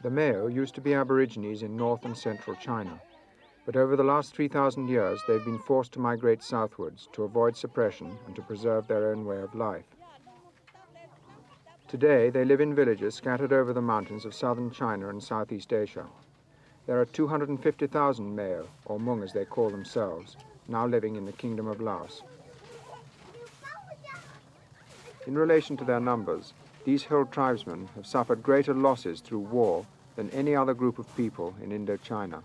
The Miao used to be Aborigines in north and central China, but over the last 3,000 years they've been forced to migrate southwards to avoid suppression and to preserve their own way of life. Today they live in villages scattered over the mountains of southern China and Southeast Asia. There are 250,000 Miao, or Hmong as they call themselves, now living in the Kingdom of Laos. In relation to their numbers, these hill tribesmen have suffered greater losses through war than any other group of people in Indochina.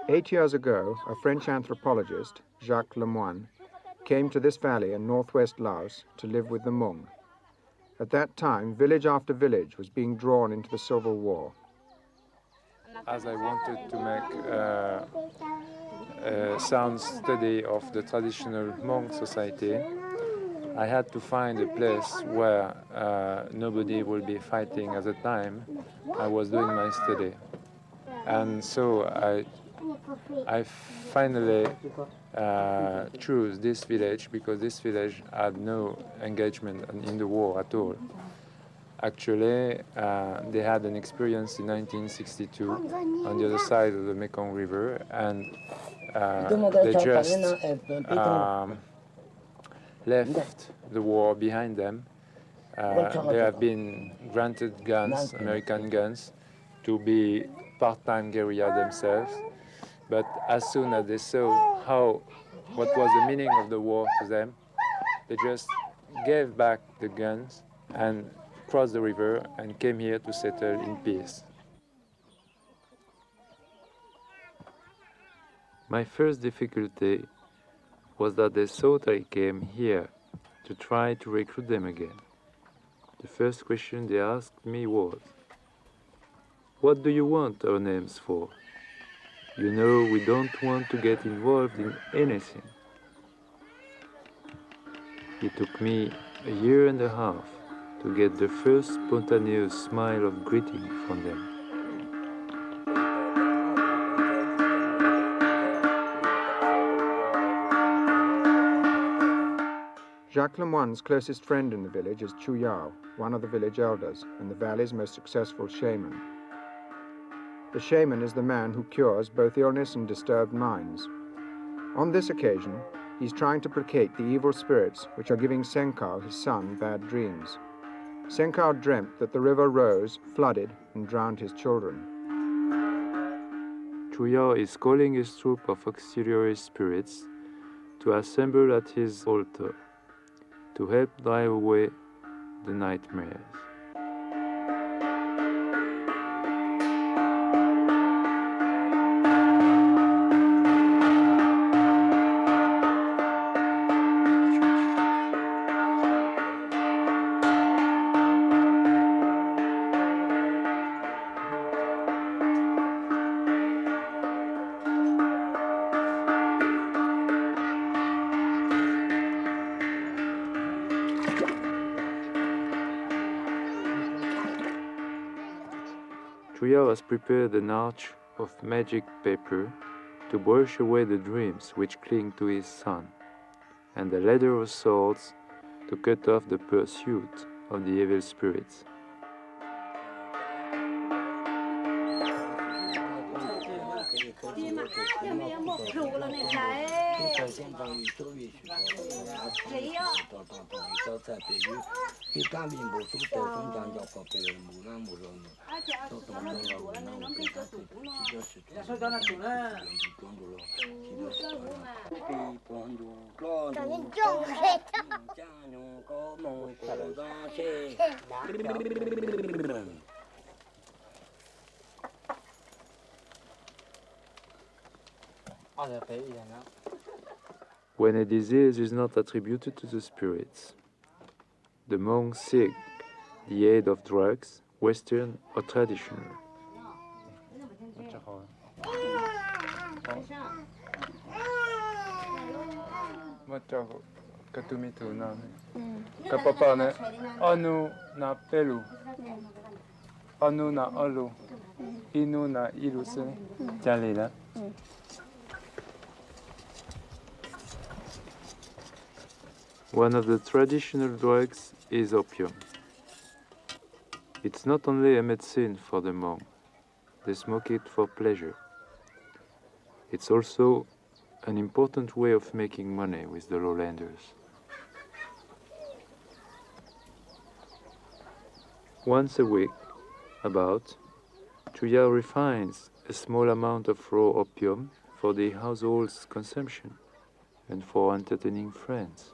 Eight years ago, a French anthropologist, Jacques Lemoine, came to this valley in northwest Laos to live with the Hmong. At that time, village after village was being drawn into the civil war. As I wanted to make a sound study of the traditional Hmong society, I had to find a place where nobody would be fighting at the time I was doing my study. And so I finally chose this village because this village had no engagement in the war at all. Actually, they had an experience in 1962 on the other side of the Mekong River, and they just left the war behind them. They have been granted guns, American guns, to be part-time guerrilla themselves. But as soon as they saw what was the meaning of the war to them, they just gave back the guns and crossed the river and came here to settle in peace. My first difficulty was that they thought I came here to try to recruit them again. The first question they asked me was, "What do you want our names for? You know, we don't want to get involved in anything." It took me a year and a half to get the first spontaneous smile of greeting from them. Jacques Lemoine's closest friend in the village is Miao, one of the village elders and the valley's most successful shaman. The shaman is the man who cures both illness and disturbed minds. On this occasion, he's trying to placate the evil spirits which are giving Senkao, his son, bad dreams. Senkao dreamt that the river rose, flooded, and drowned his children. Miao is calling his troop of auxiliary spirits to assemble at his altar to help drive away the nightmares. Miao has prepared an arch of magic paper to brush away the dreams which cling to his son, and the ladder of swords to cut off the pursuit of the evil spirits. When a disease is not attributed to the spirits, the monks seek the aid of drugs, Western or traditional. One of the traditional drugs is opium. It's not only a medicine for the monk, they smoke it for pleasure. It's also an important way of making money with the lowlanders. Once a week, about, Chuya refines a small amount of raw opium for the household's consumption and for entertaining friends.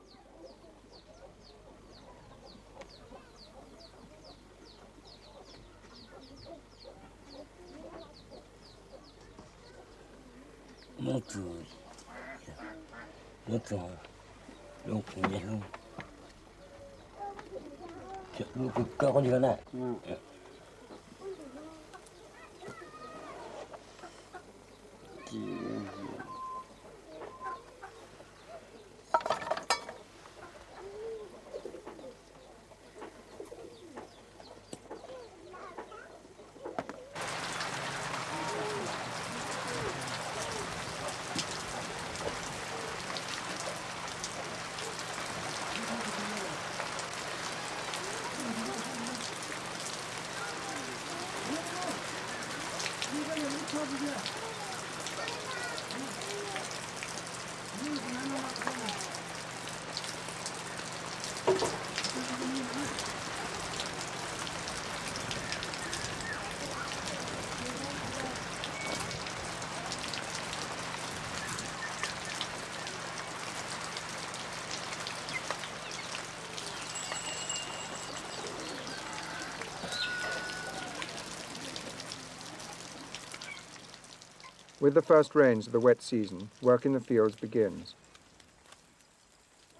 With the first rains of the wet season, work in the fields begins.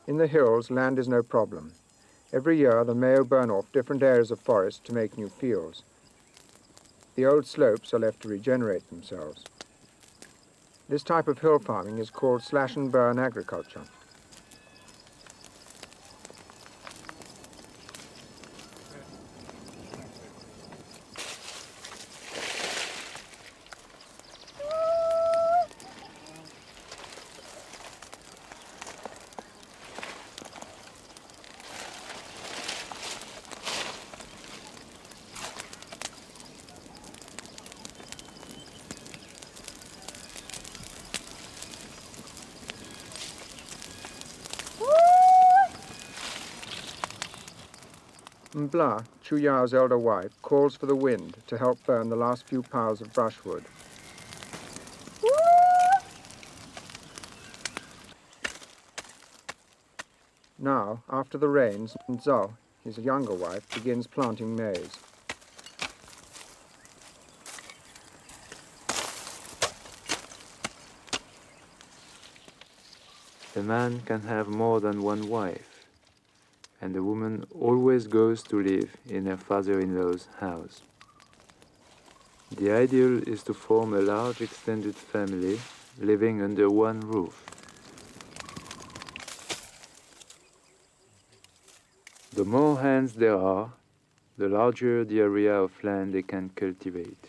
In the hills, land is no problem. Every year, the Miao burn off different areas of forest to make new fields. The old slopes are left to regenerate themselves. This type of hill farming is called slash-and-burn agriculture. Mbla, Chu Yao's elder wife, calls for the wind to help burn the last few piles of brushwood. Now, after the rains, Zhao, his younger wife, begins planting maize. A man can have more than one wife, and the woman always goes to live in her father-in-law's house. The ideal is to form a large extended family living under one roof. The more hands there are, the larger the area of land they can cultivate.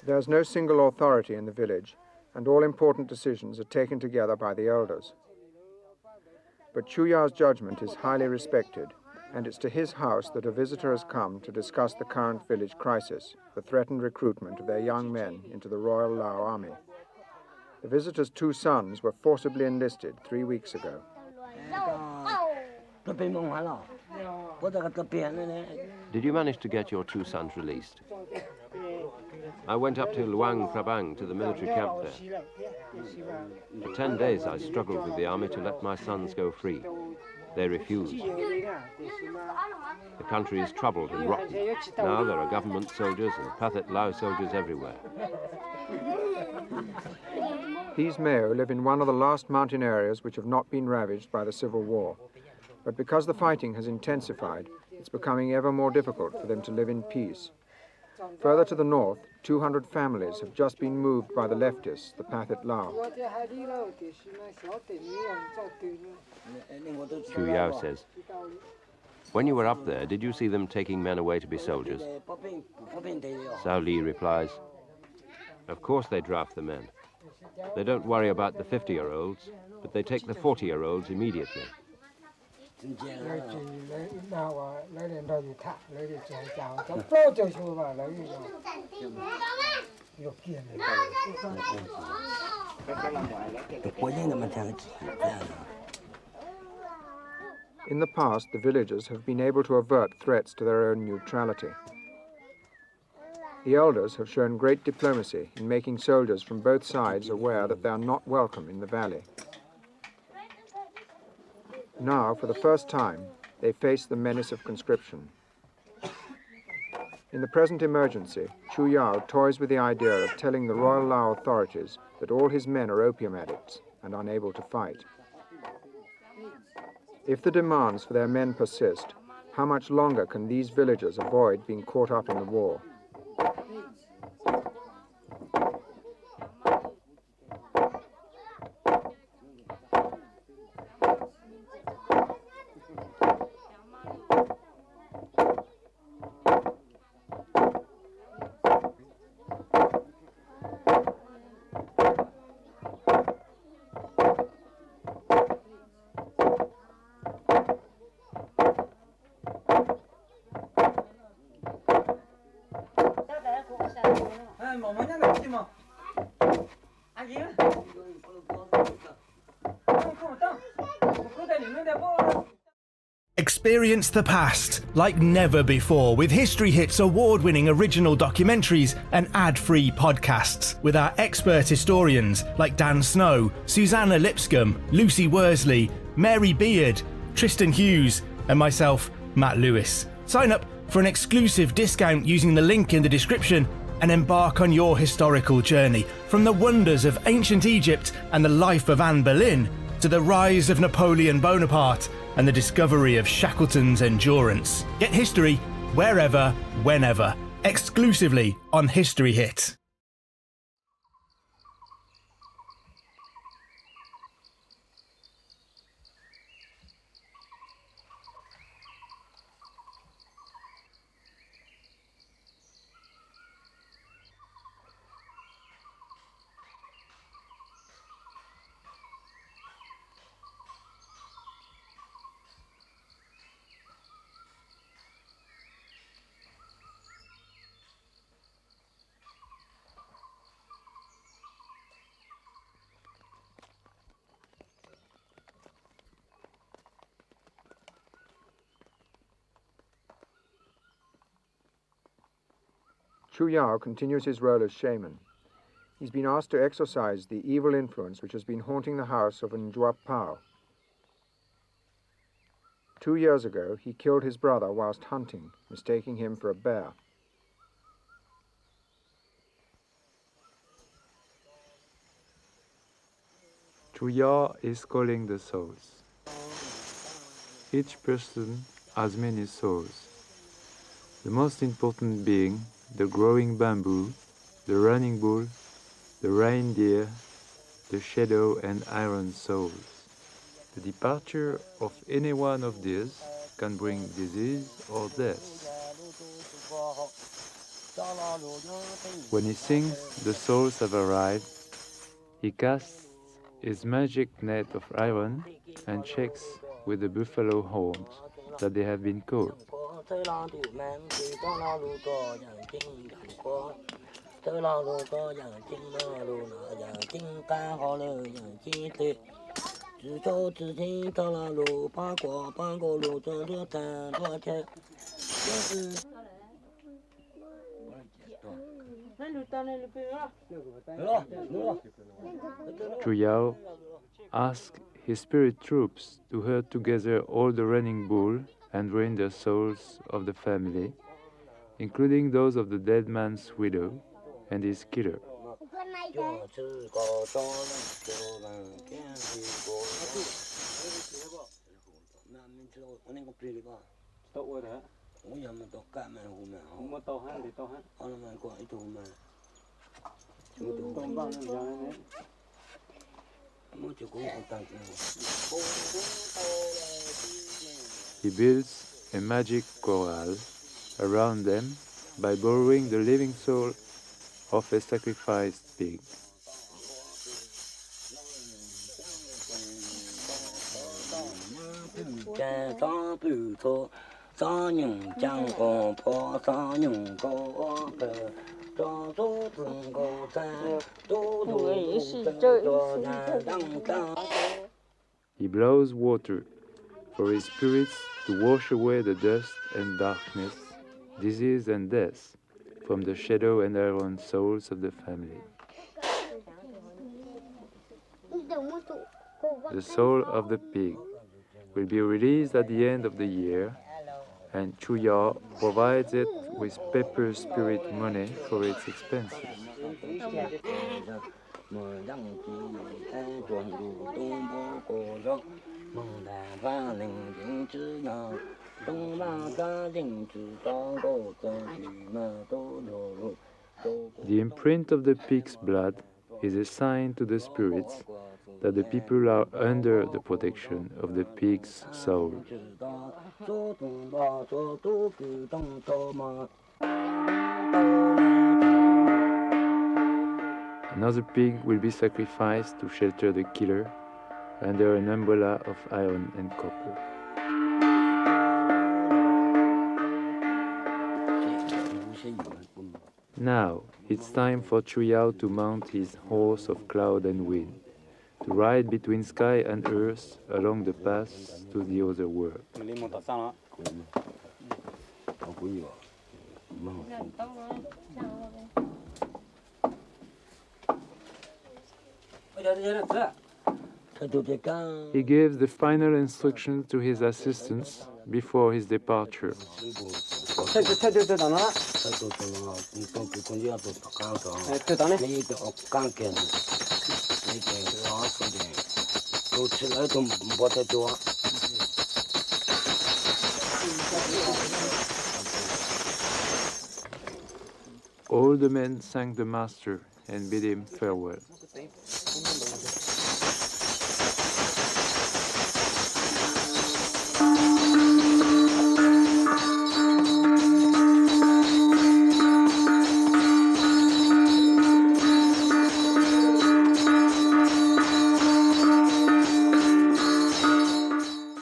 There is no single authority in the village, and all important decisions are taken together by the elders. But Chu Yao's judgment is highly respected, and it's to his house that a visitor has come to discuss the current village crisis, the threatened recruitment of their young men into the Royal Lao Army. The visitor's 2 sons were forcibly enlisted 3 weeks ago. Did you manage to get your 2 sons released? I went up to Luang Prabang to the military camp there. For 10 days I struggled with the army to let my sons go free. They refused. The country is troubled and rotten. Now there are government soldiers and Pathet Lao soldiers everywhere. These Miao live in one of the last mountain areas which have not been ravaged by the civil war. But because the fighting has intensified, it's becoming ever more difficult for them to live in peace. Further to the north, 200 families have just been moved by the leftists, the Pathet Lao. Chu Yao says, when you were up there, did you see them taking men away to be soldiers? Sao Li replies, of course they draft the men. They don't worry about the 50-year-olds, but they take the 40-year-olds immediately. In the past, the villagers have been able to avert threats to their own neutrality. The elders have shown great diplomacy in making soldiers from both sides aware that they are not welcome in the valley. Now, for the first time, they face the menace of conscription. In the present emergency, Chu Yao toys with the idea of telling the Royal Lao authorities that all his men are opium addicts and unable to fight. If the demands for their men persist, how much longer can these villagers avoid being caught up in the war? Experience the past like never before with History Hit's award-winning original documentaries and ad-free podcasts with our expert historians like Dan Snow, Susanna Lipscomb, Lucy Worsley, Mary Beard, Tristan Hughes and myself, Matt Lewis. Sign up for an exclusive discount using the link in the description and embark on your historical journey from the wonders of ancient Egypt and the life of Anne Boleyn to the rise of Napoleon Bonaparte and the discovery of Shackleton's endurance. Get history wherever, whenever, exclusively on History Hit. Chu Yao continues his role as shaman. He's been asked to exorcise the evil influence which has been haunting the house of Vang Pao. 2 years ago, he killed his brother whilst hunting, mistaking him for a bear. Chuya is calling the souls. Each person has many souls. The most important being the growing bamboo, the running bull, the reindeer, the shadow and iron souls. The departure of any one of these can bring disease or death. When he sings the souls have arrived, he casts his magic net of iron and checks with the buffalo horns that they have been caught. Chuyao asked his spirit troops to herd together all the running bull and drain the souls of the family, including those of the dead man's widow and his killer. He builds a magic corral around them by borrowing the living soul of a sacrificed pig. He blows water for his spirits to wash away the dust and darkness, disease and death from the shadow and iron souls of the family. The soul of the pig will be released at the end of the year, and Chuya provides it with paper spirit money for its expenses. The imprint of the pig's blood is a sign to the spirits that the people are under the protection of the pig's soul. Another pig will be sacrificed to shelter the killer under an umbrella of iron and copper. Now, it's time for Chuyao to mount his horse of cloud and wind, to ride between sky and earth along the paths to the other world. He gives the final instructions to his assistants before his departure. All the men thank the master and bid him farewell.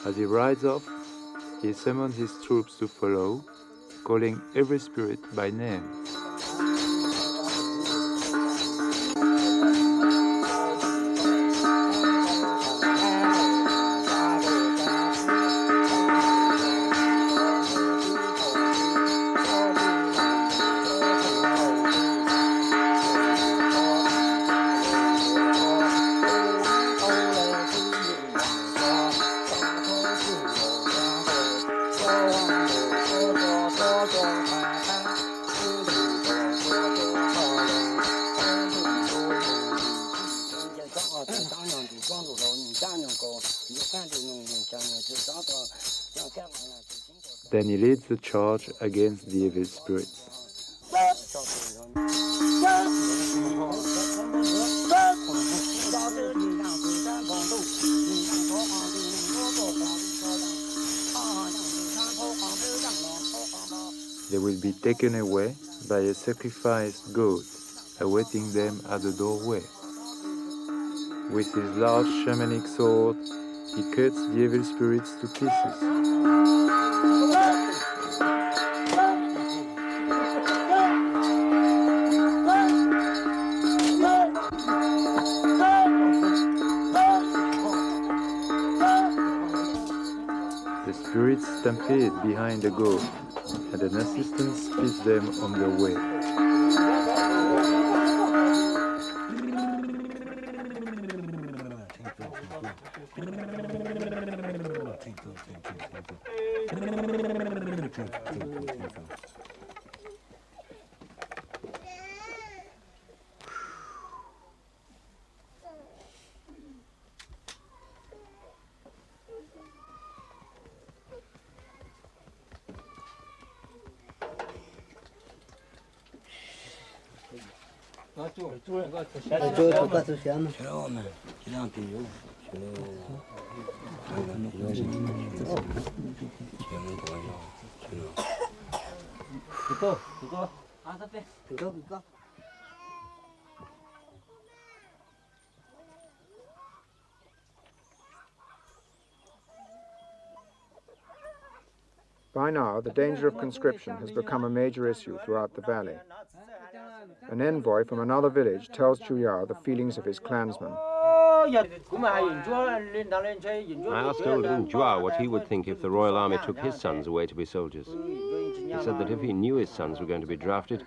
As he rides off, he summons his troops to follow, calling every spirit by name. Then he leads the charge against the evil spirits. They will be taken away by a sacrificed goat awaiting them at the doorway. With his large shamanic sword, he cuts the evil spirits to pieces. The spirits stampede behind the goat, and an assistant speeds them on their way. By now, the danger of conscription has become a major issue throughout the valley. An envoy from another village tells Chuyao the feelings of his clansmen. I asked old Njua what he would think if the Royal Army took his sons away to be soldiers. He said that if he knew his sons were going to be drafted,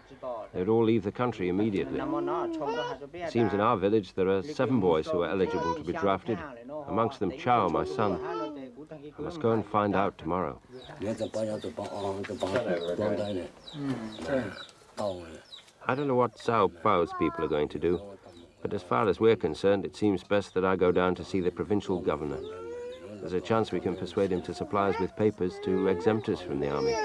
they would all leave the country immediately. It seems in our village there are 7 boys who are eligible to be drafted, amongst them Chao, my son. I must go and find out tomorrow. I don't know what Vang Pao's people are going to do, but as far as we're concerned, it seems best that I go down to see the provincial governor. There's a chance we can persuade him to supply us with papers to exempt us from the army.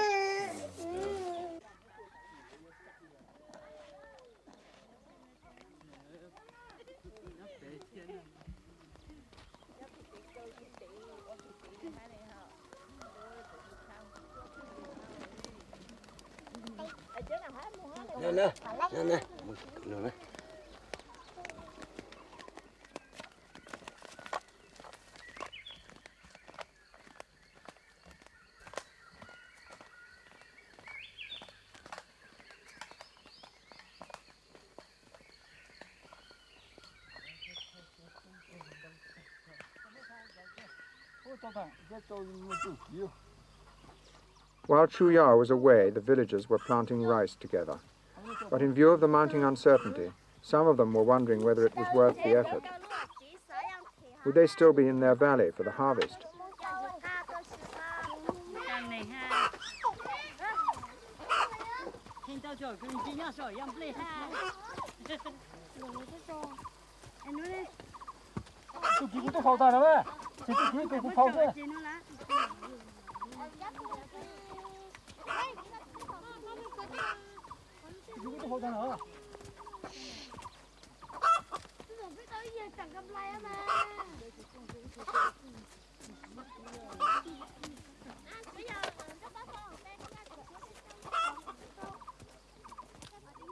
While Chuyao was away, the villagers were planting rice together. But in view of the mounting uncertainty, some of them were wondering whether it was worth the effort. Would they still be in their valley for the harvest?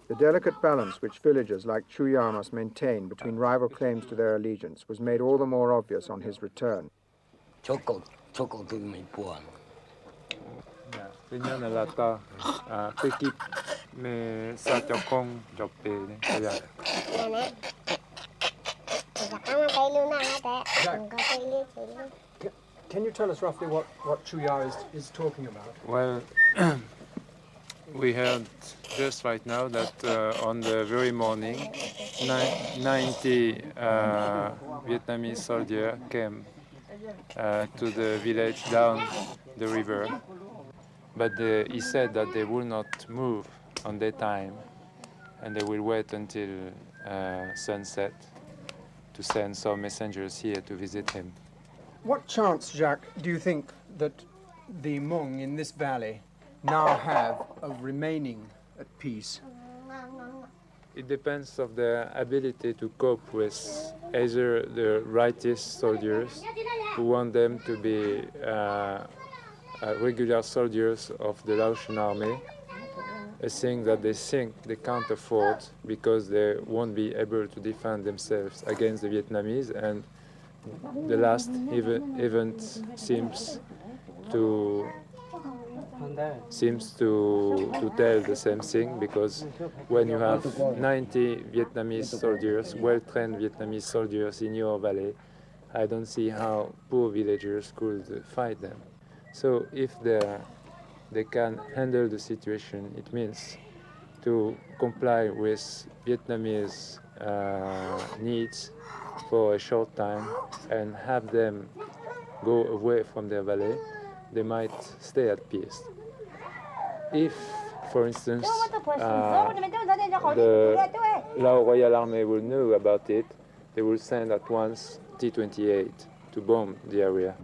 The delicate balance which villagers like Chuyao must maintain between rival claims to their allegiance was made all the more obvious on his return. Can you tell us roughly what Chuyao is talking about? Well, we heard just right now that on the very morning, 90 Vietnamese soldiers came to the village down the river. But he said that they will not move on daytime, and they will wait until sunset to send some messengers here to visit him. What chance, Jacques, do you think that the Hmong in this valley now have of remaining at peace? It depends of their ability to cope with either the rightist soldiers who want them to be regular soldiers of the Laotian army, a thing that they think they can't afford because they won't be able to defend themselves against the Vietnamese, and the last event seems to tell the same thing, because when you have 90 Vietnamese soldiers, well-trained Vietnamese soldiers in your valley, I don't see how poor villagers could fight them. So if they can handle the situation, it means to comply with Vietnamese needs for a short time and have them go away from their valley, they might stay at peace. If, for instance, the Lao Royal Army will know about it, they will send at once T-28 to bomb the area.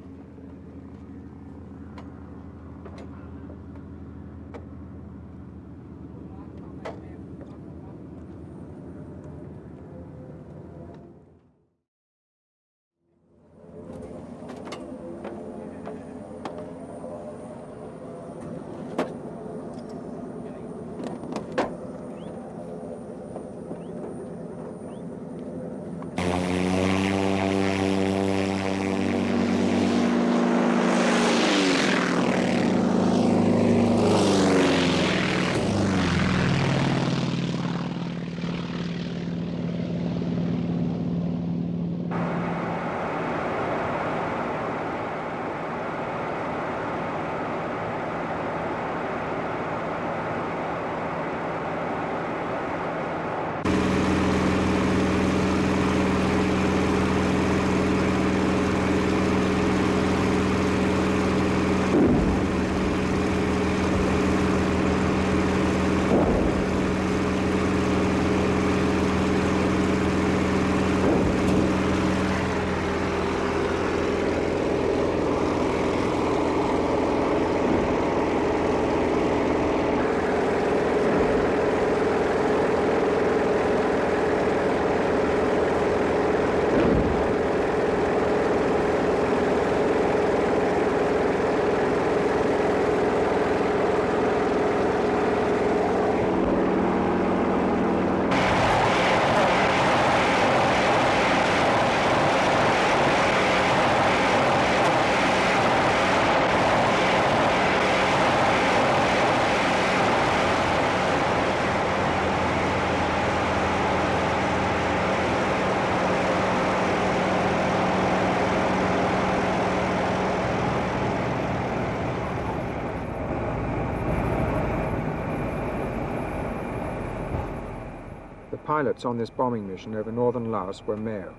The pilots on this bombing mission over northern Laos were Miao.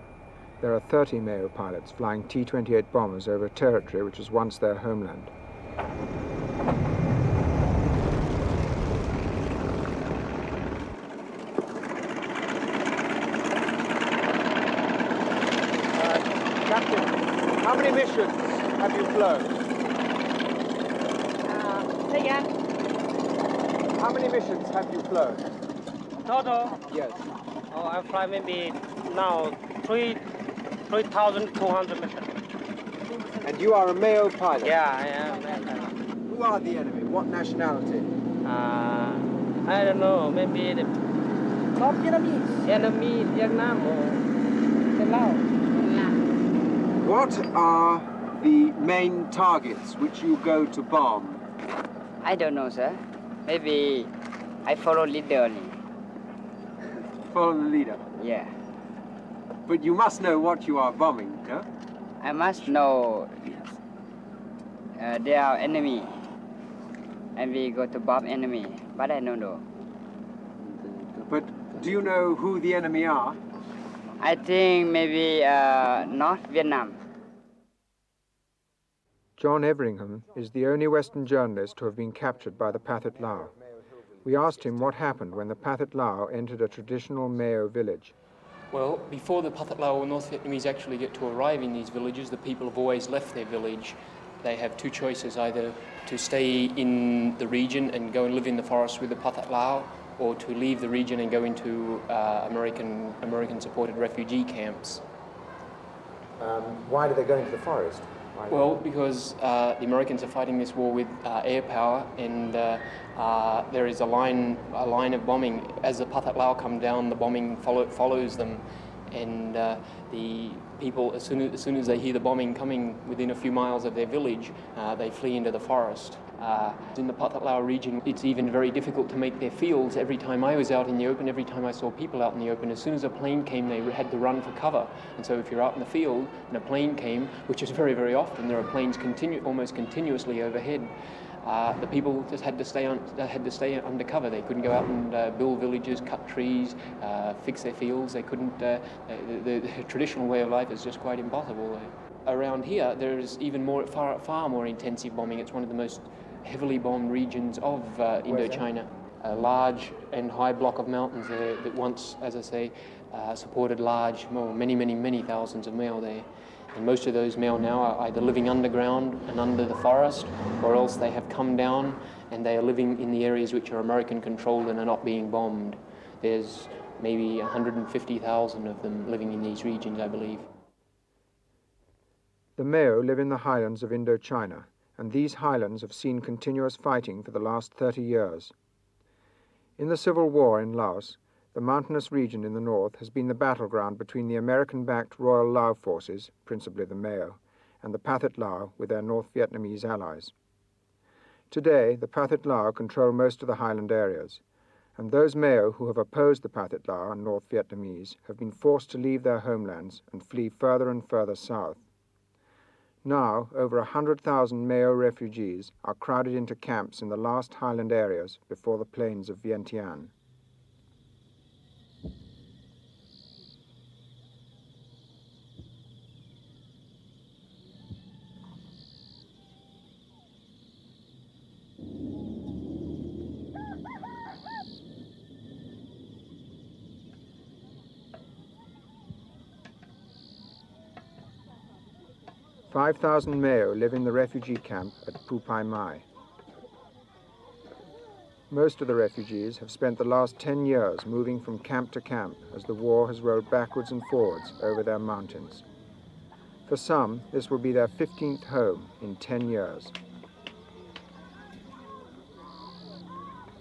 There are 30 Miao pilots flying T-28 bombers over territory which was once their homeland. Captain, how many missions have you flown? Again, How many missions have you flown? total. Yes. Oh, I fly maybe now 3,200 missions. And you are a Miao pilot? Yeah, I am. Who are the enemy? What nationality? I don't know. Maybe the North Vietnamese. Enemy, Vietnam or the Laos. What are the main targets which you go to bomb? I don't know, sir. Maybe I follow leader only. Follow the leader. Yeah. But you must know what you are bombing, no? I must know they are enemy. And we go to bomb enemy. But I don't know. But do you know who the enemy are? I think maybe North Vietnam. John Everingham is the only Western journalist to have been captured by the Pathet Lao. We asked him what happened when the Pathet Lao entered a traditional Miao village. Well, before the Pathet Lao or North Vietnamese actually get to arrive in these villages, the people have always left their village they have two choices, either to stay in the region and go and live in the forest with the Pathet Lao, or to leave the region and go into American-supported refugee camps. Why do they go into the forest? Well, because the Americans are fighting this war with air power, and there is a line of bombing. As the Pathet Lao come down, the bombing follows them, and the people, as soon as they hear the bombing coming within a few miles of their village, they flee into the forest. In the Pathet Lao region, it's even very difficult to make their fields. Every time I was out in the open, every time I saw people out in the open, as soon as a plane came, they had to run for cover. And so if you're out in the field and a plane came, which is very, very often, there are planes almost continuously overhead, the people just had to stay under cover. They couldn't go out and build villages, cut trees, fix their fields. They couldn't. The traditional way of life is just quite impossible. Around here, there is even far more intensive bombing. It's one of the most heavily bombed regions of Indochina. A large and high block of mountains there that once, as I say, supported many thousands of Miao there. And most of those Miao now are either living underground and under the forest, or else they have come down and they are living in the areas which are American controlled and are not being bombed. There's maybe 150,000 of them living in these regions, I believe. The Miao live in the highlands of Indochina, and these highlands have seen continuous fighting for the last 30 years. In the civil war in Laos, the mountainous region in the north has been the battleground between the American-backed Royal Lao forces, principally the Miao, and the Pathet Lao with their North Vietnamese allies. Today, the Pathet Lao control most of the highland areas, and those Miao who have opposed the Pathet Lao and North Vietnamese have been forced to leave their homelands and flee further and further south. Now, over 100,000 Miao refugees are crowded into camps in the last highland areas before the plains of Vientiane. "5,000 Miao live in the refugee camp at Phu Pai Mai. Most of the refugees have spent the last 10 years moving from camp to camp as the war has rolled backwards and forwards over their mountains. For some, this will be their 15th home in 10 years.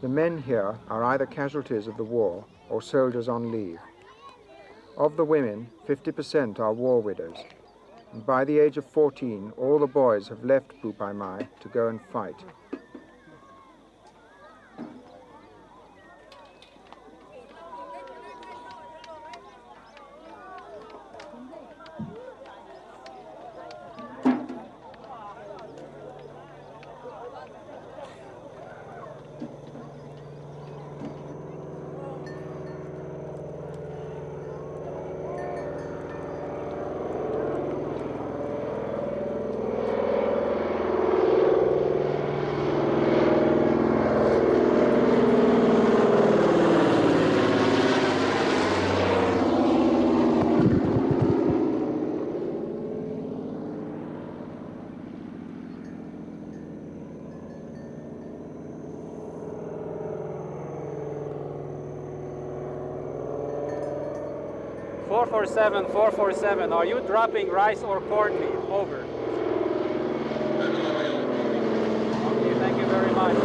The men here are either casualties of the war or soldiers on leave. Of the women, 50% are war widows. And by the age of 14, all the boys have left Phu Pai Mai to go and fight. "447, 447, are you dropping rice or cornmeal? Over." Okay, thank you very much.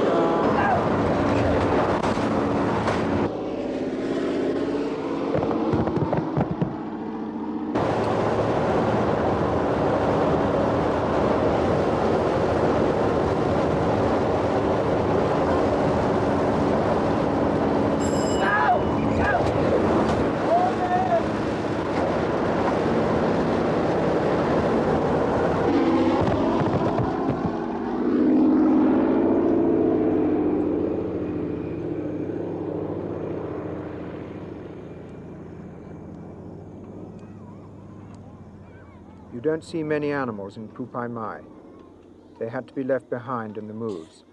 You don't see many animals in Phu Pai Mai. They had to be left behind in the moves.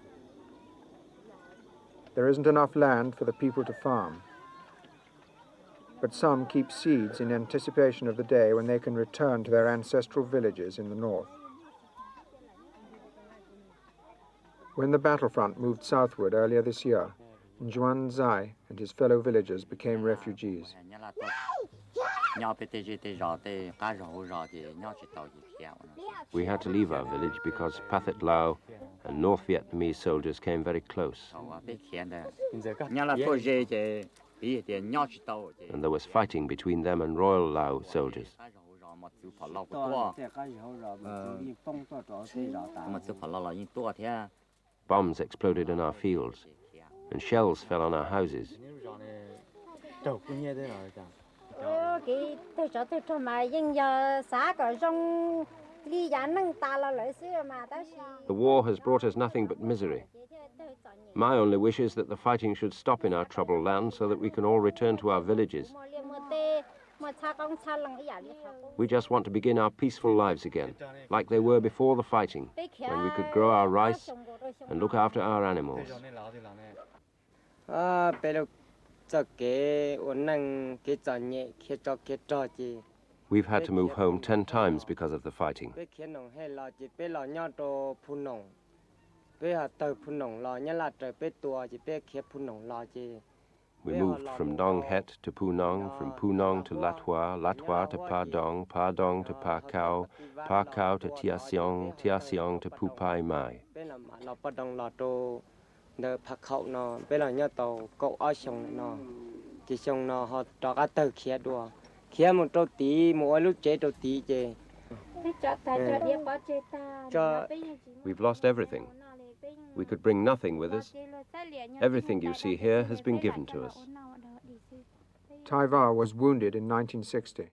There isn't enough land for the people to farm. But some keep seeds in anticipation of the day when they can return to their ancestral villages in the north. When the battlefront moved southward earlier this year, Njuan Zai and his fellow villagers became refugees. We had to leave our village because Pathet Lao and North Vietnamese soldiers came very close. And there was fighting between them and Royal Lao soldiers. Bombs exploded in our fields, and shells fell on our houses. The war has brought us nothing but misery. My only wish is that the fighting should stop in our troubled land so that we can all return to our villages. We just want to begin our peaceful lives again, like they were before the fighting, when we could grow our rice and look after our animals. We've had to move home 10 times because of the fighting. We moved from Nong Het to Punong, from Punong to Latwa, Latwa to Padong, Padong to Pa Cao, Pa Cao to Tia Siong, Tia Siong to Pupai Mai. We've lost everything. We could bring nothing with us. Everything you see here has been given to us. Taiva was wounded in 1960.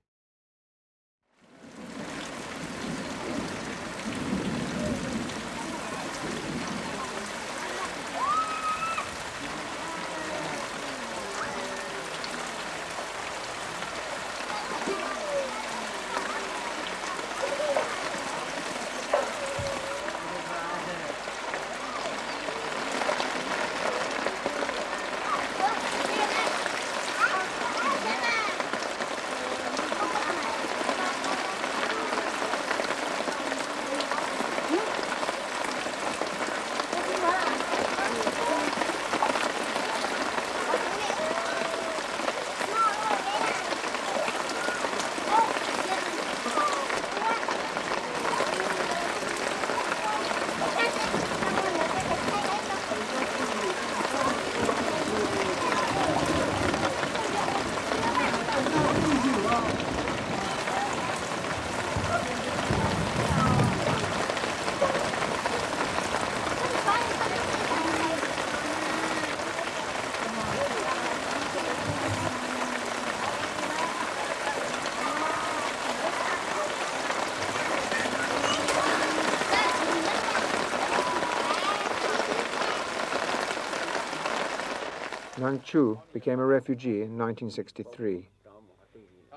Nang Chu became a refugee in 1963.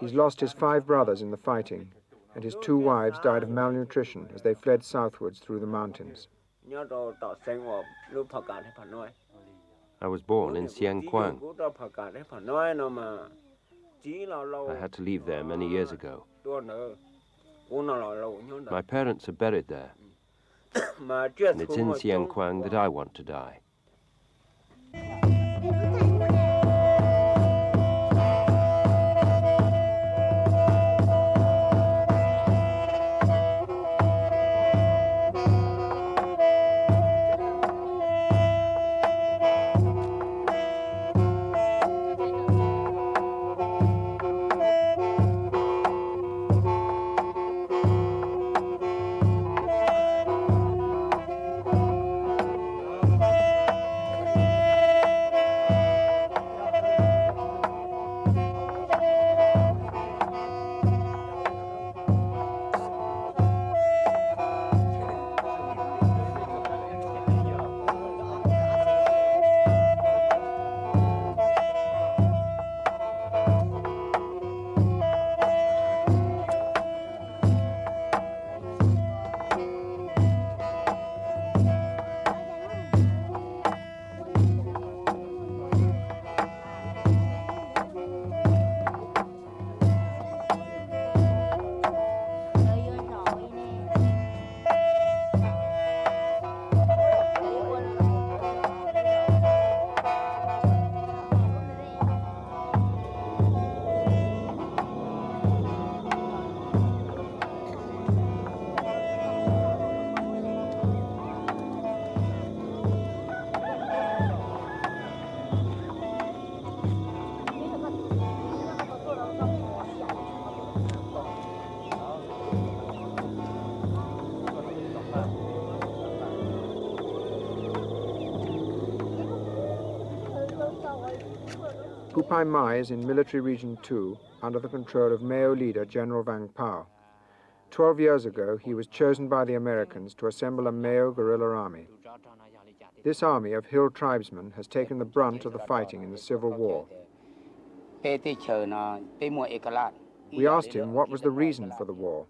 He's lost his 5 brothers in the fighting, and his 2 wives died of malnutrition as they fled southwards through the mountains. I was born in Sieng Quang. I had to leave there many years ago. My parents are buried there, and it's in Sieng Quang that I want to die. Kupai Mai is in Military Region 2 under the control of Miao leader General Vang Pao. 12 years ago, he was chosen by the Americans to assemble a Miao guerrilla army. This army of hill tribesmen has taken the brunt of the fighting in the Civil War. We asked him what was the reason for the war.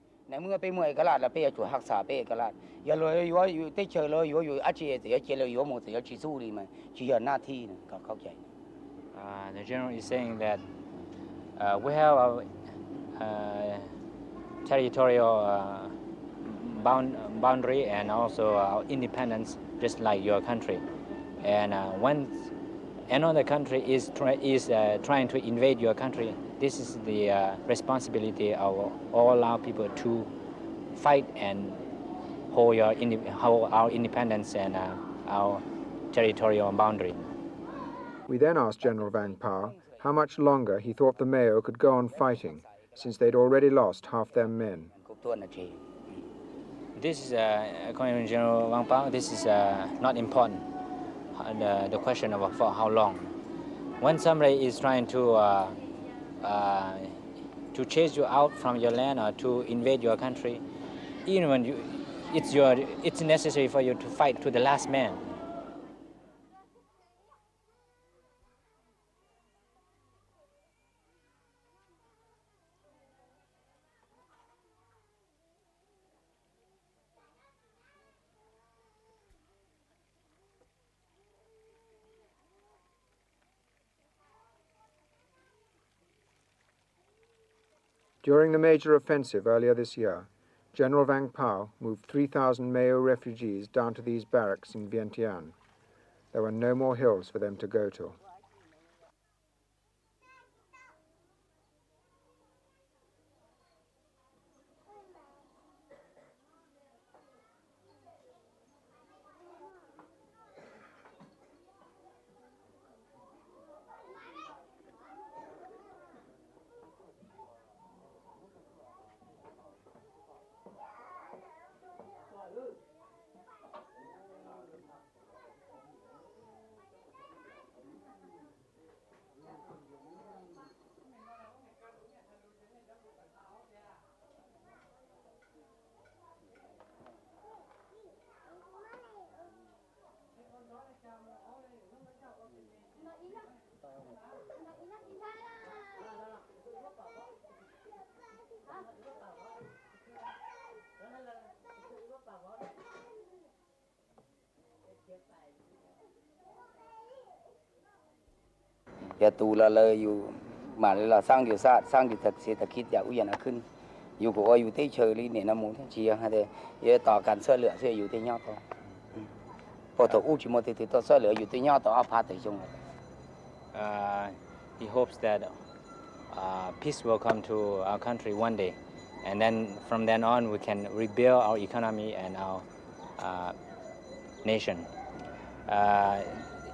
The general is saying that we have a territorial boundary and also our independence, just like your country. And when another country is trying to invade your country, this is the responsibility of all our people to fight and hold our independence and our territorial boundary. We then asked General Vang Pao how much longer he thought the Miao could go on fighting, since they'd already lost half their men. This is, according to General Vang Pao, this is not important, the question of for how long. When somebody is trying to chase you out from your land or to invade your country, even when it's necessary for you to fight to the last man. During the major offensive earlier this year, General Vang Pao moved 3,000 Miao refugees down to these barracks in Vientiane. There were no more hills for them to go to. Giờ tù là lời dù mà là sang điều sát sang điều thật sẽ thật khít giả uy là khinh dù của ai dù thế chơi đi để nó muốn thế chia hay thế giờ tỏ cản sơ lửa sẽ dù thế nhau to phổ thủ u chỉ một thì tỏ sơ lửa dù thế nhau tỏ áp phá tới chung. He hopes that peace will come to our country one day, and then from then on we can rebuild our economy and our nation.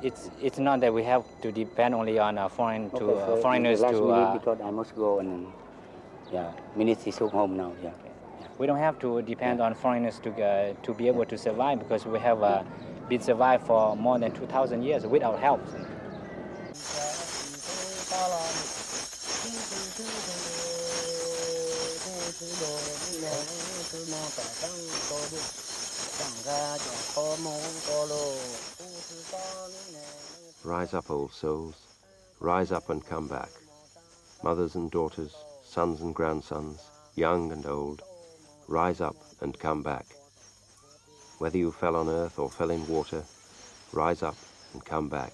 It's not that we have to depend only on foreigners to. Because I must go and ministry is home now. Yeah. We don't have to depend on foreigners to be able to survive, because we have been survived for more than 2,000 years without help. Rise up, old souls. Rise up and come back. Mothers and daughters, sons and grandsons, young and old, rise up and come back. Whether you fell on earth or fell in water, rise up and come back.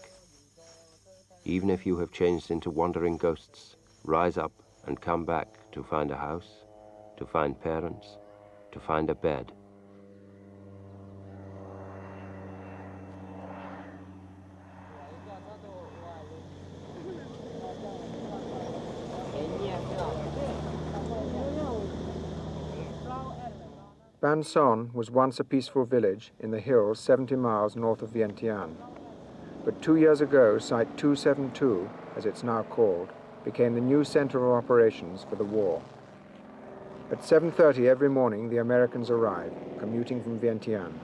Even if you have changed into wandering ghosts, rise up and come back to find a house, to find parents, to find a bed. Ban Son was once a peaceful village in the hills 70 miles north of Vientiane. But 2 years ago, Site 272, as it's now called, became the new center of operations for the war. At 7:30 every morning, the Americans arrive, commuting from Vientiane.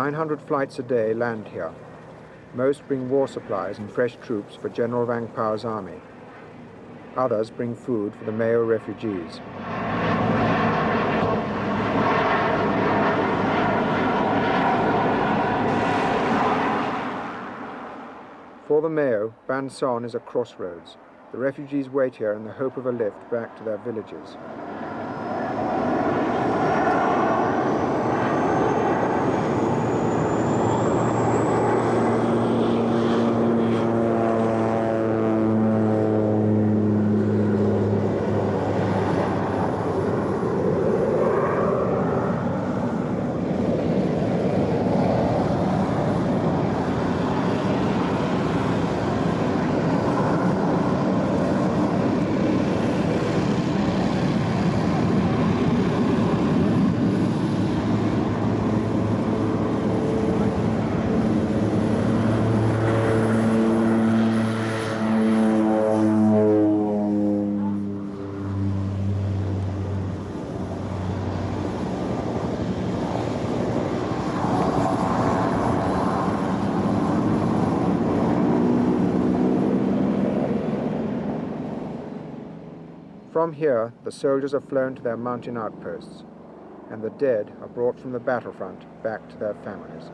900 flights a day land here. Most bring war supplies and fresh troops for General Vang Pao's army. Others bring food for the Miao refugees. For the Miao, Ban Son is a crossroads. The refugees wait here in the hope of a lift back to their villages. From here, the soldiers are flown to their mountain outposts, and the dead are brought from the battlefront back to their families.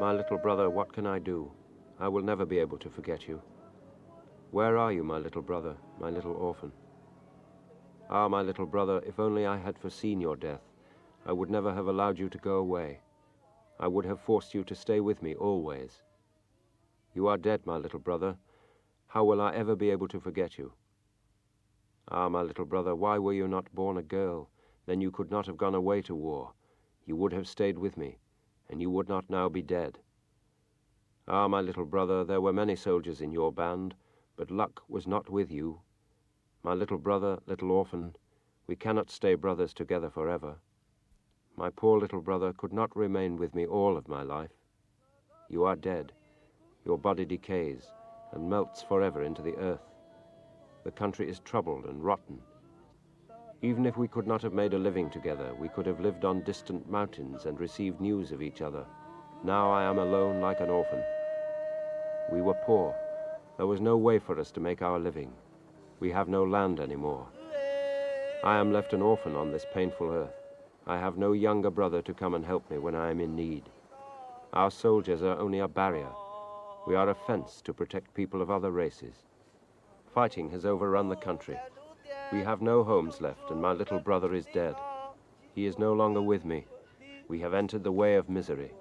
My little brother, what can I do? I will never be able to forget you. Where are you, my little brother, my little orphan? Ah, my little brother, if only I had foreseen your death, I would never have allowed you to go away. I would have forced you to stay with me always. You are dead, my little brother. How will I ever be able to forget you? Ah, my little brother, why were you not born a girl? Then you could not have gone away to war. You would have stayed with me, and you would not now be dead. Ah, my little brother, there were many soldiers in your band, but luck was not with you. My little brother, little orphan, we cannot stay brothers together forever. My poor little brother could not remain with me all of my life. You are dead. Your body decays and melts forever into the earth. The country is troubled and rotten. Even if we could not have made a living together, we could have lived on distant mountains and received news of each other. Now I am alone like an orphan. We were poor. There was no way for us to make our living. We have no land anymore. I am left an orphan on this painful earth. I have no younger brother to come and help me when I am in need. Our soldiers are only a barrier. We are a fence to protect people of other races. Fighting has overrun the country. We have no homes left, and my little brother is dead. He is no longer with me. We have entered the way of misery.